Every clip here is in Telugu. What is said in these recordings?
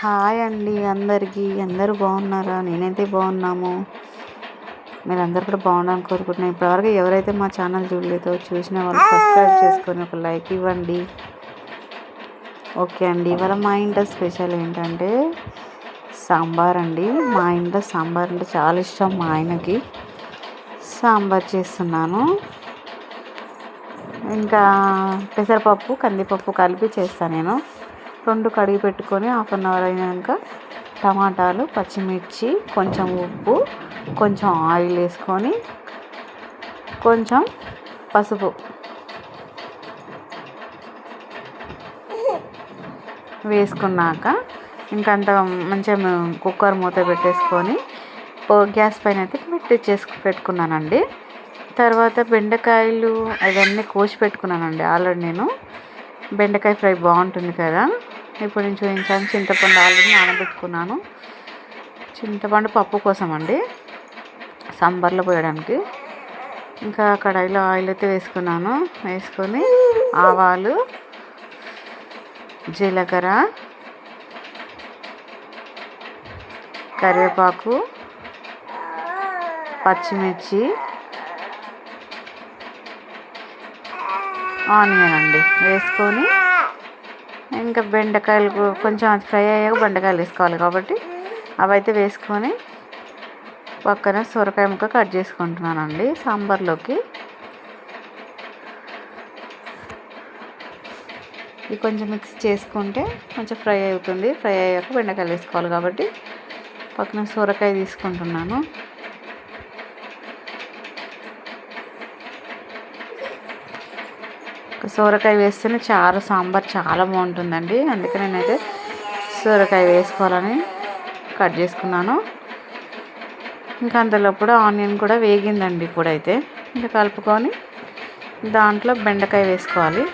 హాయ్ అండి అందరికీ. అందరూ బాగున్నారా? నేనైతే బాగున్నాము. మీరందరూ కూడా బాగుండాలని కోరుకుంటున్నాను. ఇప్పటివరకు ఎవరైతే మా ఛానల్ చూడలేదో చూసిన వాళ్ళు సబ్స్క్రైబ్ చేసుకొని ఒక లైక్ ఇవ్వండి. ఓకే అండి, ఇవాళ మా ఇంట్లో స్పెషల్ ఏంటంటే సాంబార్ అండి. మా ఇంట్లో సాంబార్ అంటే చాలా ఇష్టం. మా ఆయనకి సాంబార్ చేస్తున్నాను. ఇంకా పెసరపప్పు కందిపప్పు కలిపి చేస్తాను నేను. రెండు కడిగి పెట్టుకొని 1/2 అవర్ అయినాక టమాటాలు, పచ్చిమిర్చి, కొంచెం ఉప్పు, కొంచెం ఆయిల్ వేసుకొని కొంచెం పసుపు వేసుకున్నాక ఇంకంత మంచిగా కుక్కర్ మూత పెట్టేసుకొని గ్యాస్ పైన అయితే పెట్టుకున్నానండి. తర్వాత బెండకాయలు అవన్నీ కోసి పెట్టుకున్నానండి ఆల్రెడీ. నేను బెండకాయ ఫ్రై బాగుంటుంది కదా, ఇప్పుడు నేను చూపించాను. చింతపండు ఆల్రెడీ నానబెట్టుకున్నాను. చింతపండు పప్పు కోసం అండి, సాంబార్లో పోయడానికి. ఇంకా కడాయిలో ఆయిల్ అయితే వేసుకున్నాను. వేసుకొని ఆవాలు, జీలకర్ర, కరివేపాకు, పచ్చిమిర్చి, ఆనియన్ అండి వేసుకొని ఇంకా బెండకాయలు కొంచెం ఫ్రై అయ్యాక బెండకాయలు వేసుకోవాలి కాబట్టి అవైతే వేసుకొని పక్కన సొరకాయ ముక్క కట్ చేసుకుంటున్నానండి సాంబార్లోకి. ఇది కొంచెం మిక్స్ చేసుకుంటే కొంచెం ఫ్రై అవుతుంది. ఫ్రై అయ్యాక బెండకాయలు వేసుకోవాలి కాబట్టి పక్కన సొరకాయ తీసుకుంటున్నాను. సొరకాయ వేస్తేనే సాంబార్ చాలా బాగుంటుందండి. అందుకే నేనైతే సొరకాయ వేసుకోవాలని కట్ చేసుకున్నాను. ఇంకా అంతలోప్పుడు ఆనియన్ కూడా వేగిందండి. ఇప్పుడైతే ఇంకా కలుపుకొని దాంట్లో బెండకాయ వేసుకోవాలి.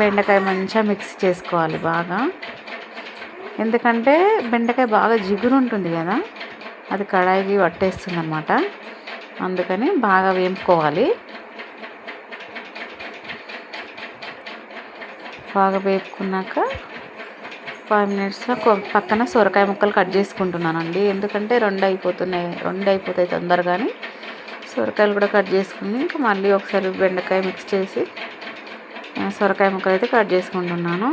బెండకాయ మంచిగా మిక్స్ చేసుకోవాలి బాగా. ఎందుకంటే బెండకాయ బాగా జిగురు ఉంటుంది కదా, అది కడాయికి పట్టేస్తుంది అన్నమాట. అందుకని బాగా వేపుకోవాలి. బాగా వేపుకున్నాక 5 మినిట్స్లో పక్కన సొరకాయ ముక్కలు కట్ చేసుకుంటున్నానండి. ఎందుకంటే రెండు అయిపోతాయి తొందరగానే. సొరకాయలు కూడా కట్ చేసుకుని ఇంకా మళ్ళీ ఒకసారి బెండకాయ మిక్స్ చేసి సొరకాయ ముక్కలు అయితే కట్ చేసుకుంటున్నాను.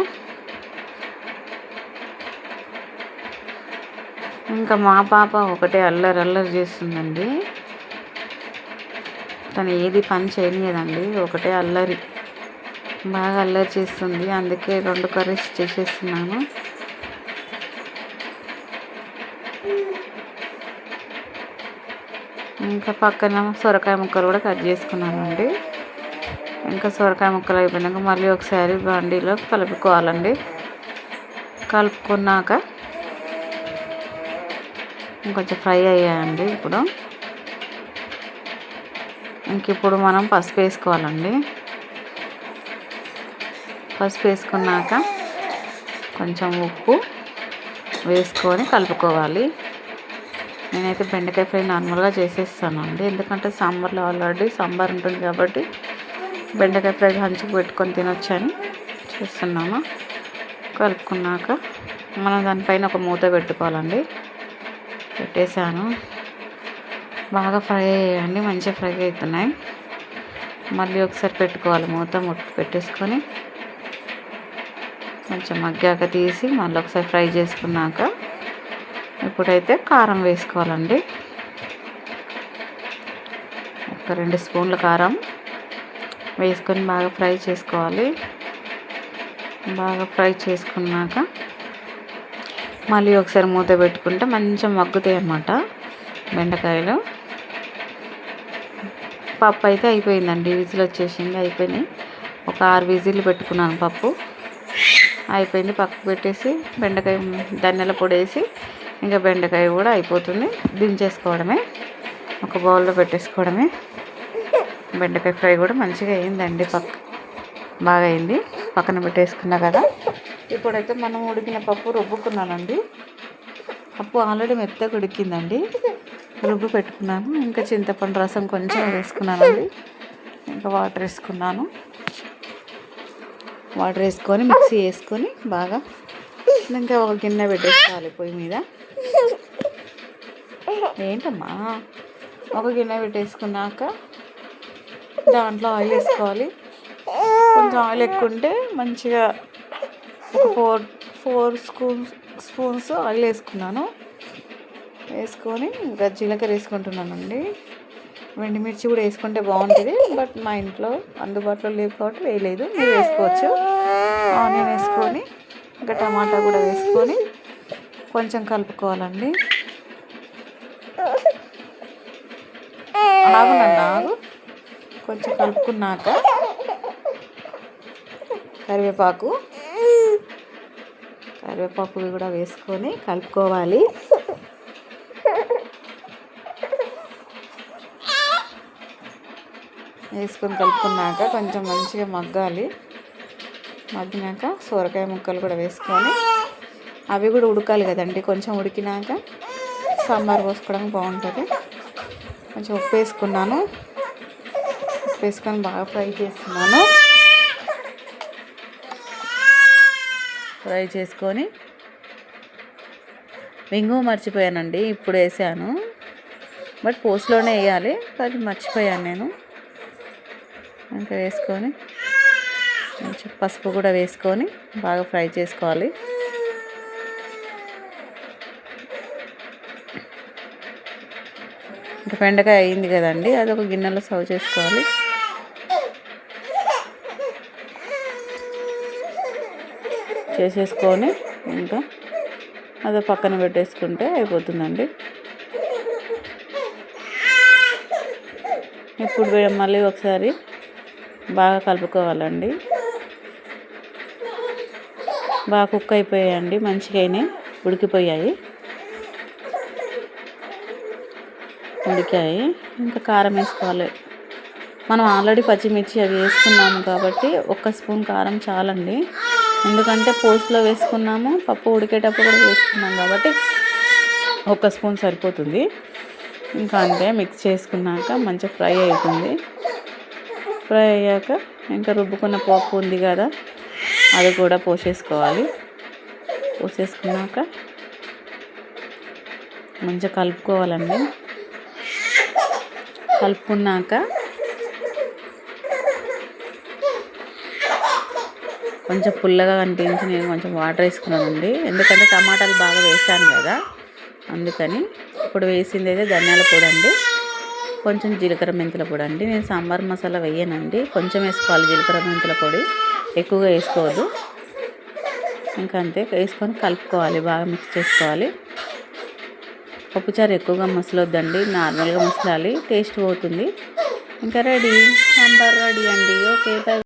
ఇంకా మా పాప ఒకటే అల్లరి చేస్తుందండి. తను ఏది పని చేయనియదండి, ఒకటే అల్లరి, బాగా అల్లరి చేస్తుంది. అందుకే 2 కర్రీస్ చేసేస్తున్నాను. ఇంకా పక్కన సొరకాయ ముక్కలు కూడా కట్ చేసుకున్నానండి. ఇంకా సొరకాయ ముక్కలు అయిపోయినాక మళ్ళీ ఒకసారి బండిలో కలుపుకోవాలండి. కలుపుకున్నాక ఇంకొంచెం ఫ్రై అయ్యాయండి. ఇప్పుడు మనం పసుపు వేసుకోవాలండి. పసుపు వేసుకున్నాక కొంచెం ఉప్పు వేసుకొని కలుపుకోవాలి. నేనైతే బెండకాయ ఫ్రై నార్మల్గా చేసేస్తానండి. ఎందుకంటే సాంబార్లో ఆల్రెడీ సాంబార్ ఉంటుంది కాబట్టి బెండకాయ ఫ్రై హంచుకు పెట్టుకొని తినొచ్చని చేస్తున్నాను. కలుపుకున్నాక మనం దానిపైన ఒక మూత పెట్టుకోవాలండి. పెట్టేశాను. బాగా ఫ్రై అయ్యాయండి, మంచిగా ఫ్రై అవుతున్నాయి. మళ్ళీ ఒకసారి పెట్టుకోవాలి, మూత పెట్టేసుకొని కొంచెం మగ్గాక తీసి మళ్ళీ ఒకసారి ఫ్రై చేసుకున్నాక ఇప్పుడైతే కారం వేసుకోవాలండి. ఒక 2 స్పూన్ల కారం వేసుకొని బాగా ఫ్రై చేసుకోవాలి. బాగా ఫ్రై చేసుకున్నాక మళ్ళీ ఒకసారి మూత పెట్టుకుంటే మంచిగా మగ్గుతాయి అన్నమాట బెండకాయలు. పప్పు అయితే అయిపోయిందండి, విజిల్ వచ్చేసింది, అయిపోయినాయి. ఒక 6 విజిల్లు పెట్టుకున్నాను. పప్పు అయిపోయింది, పక్కకు పెట్టేసి బెండకాయ ధనియాల పొడి వేసి ఇంకా బెండకాయ కూడా అయిపోతుంది. దించేసుకోవడమే, ఒక బౌల్లో పెట్టేసుకోవడమే. బెండకాయ ఫ్రై కూడా మంచిగా అయిందండి, బాగా అయింది. పక్కన పెట్టేసుకున్నా కదా. ఇప్పుడైతే మనం ఉడికిన పప్పు రుబ్బుకున్నానండి. పప్పు ఆల్రెడీ మెత్తగా ఉడికిందండి, రుబ్బు పెట్టుకున్నాను. ఇంకా చింతపండు రసం కొంచెం వేసుకున్నానండి. ఇంకా వాటర్ వేసుకున్నాను. వాటర్ వేసుకొని మిక్సీ వేసుకొని బాగా ఇంకా ఒక గిన్నె పెట్టేసుకోవాలి పొయ్యి మీద. ఏంటమ్మా, ఒక గిన్నె పెట్టేసుకున్నాక దాంట్లో ఆయిల్ వేసుకోవాలి. కొంచెం ఆయిల్ ఎక్కువ ఉంటే మంచిగా ఒక ఫోర్ స్పూన్స్ ఆయిల్ వేసుకున్నాను. వేసుకొని ఇంకా జీలకర్ర వేసుకుంటున్నానండి. ఎండుమిర్చి కూడా వేసుకుంటే బాగుంటుంది, బట్ మా ఇంట్లో అందుబాటులో లేవు కాబట్టి వేయలేదు. మీరు వేసుకోవచ్చు. ఆనియన్ వేసుకొని ఇంకా టమాటా కూడా వేసుకొని కొంచెం కలుపుకోవాలండి. ఆగు. కొంచెం కలుపుకున్నాక కరివేపాకు కూడా వేసుకొని కలుపుకోవాలి. వేసుకొని కలుపుకున్నాక కొంచెం మంచిగా మగ్గినాక సొరకాయ ముక్కలు కూడా వేసుకొని అవి కూడా ఉడకాలి కదండి. కొంచెం ఉడికినాక సాంబార్ పోసుకోవడానికి బాగుంటుంది. కొంచెం ఉప్పు వేసుకున్నాను. వేసుకొని బాగా ఫ్రై చేస్తున్నాను. ఫ్రై చేసుకొని ఇంగు మర్చిపోయానండి, ఇప్పుడు వేసాను. బట్ పోస్ట్లోనే వేయాలి, కానీ మర్చిపోయాను నేను. ఇంకా వేసుకొని కొంచెం పసుపు కూడా వేసుకొని బాగా ఫ్రై చేసుకోవాలి. ఇంకా బెండకాయ అయింది కదండి, అది ఒక గిన్నెలో సర్వ్ చేసుకోవాలి. చేసేసుకొని ఇంకా అదే పక్కన పెట్టేసుకుంటే అయిపోతుందండి. ఇప్పుడు మళ్ళీ ఒకసారి బాగా కలుపుకోవాలండి. బాగా కుక్ అయిపోయాయండి, మంచిగా ఉడికాయి. ఇంకా కారం వేసుకోవాలి. మనం ఆల్రెడీ పచ్చిమిర్చి అవి వేసుకున్నాము కాబట్టి 1 స్పూన్ కారం చాలండి. ఎందుకంటే పోస్ట్లో వేసుకున్నాము, పప్పు ఉడికేటప్పుడు కూడా వేసుకున్నాం కాబట్టి 1 స్పూన్ సరిపోతుంది. ఇంకా అంతే, మిక్స్ చేసుకున్నాక మంచిగా ఫ్రై అవుతుంది. ఫ్రై అయ్యాక ఇంకా రుబ్బుకున్న పప్పు ఉంది కదా, అది కూడా పోసేసుకున్నాక మంచిగా కలుపుకోవాలండి. కలుపుకున్నాక కొంచెం పుల్లగా అనిపించి నేను కొంచెం వాటర్ వేసుకున్నానండి. ఎందుకంటే టమాటాలు బాగా వేసాను కదా, అందుకని. ఇప్పుడు వేసింది అయితే ధనియాల పొడి అండి, కొంచెం జీలకర్ర మెంతుల పొడి అండి. నేను సాంబార్ మసాలా వేయనండి, కొంచెం వేసుకోవాలి జీలకర్ర మెంతుల పొడి, ఎక్కువగా వేసుకోవద్దు. ఇంకా అంతే, వేసుకొని కలుపుకోవాలి, బాగా మిక్స్ చేసుకోవాలి. పప్పుచారు ఎక్కువగా మసలొద్దండి, నార్మల్గా మసలాలి, టేస్ట్ పోతుంది. ఇంకా రెడీ, సాంబార్ రెడీ అండి. Okay, bye.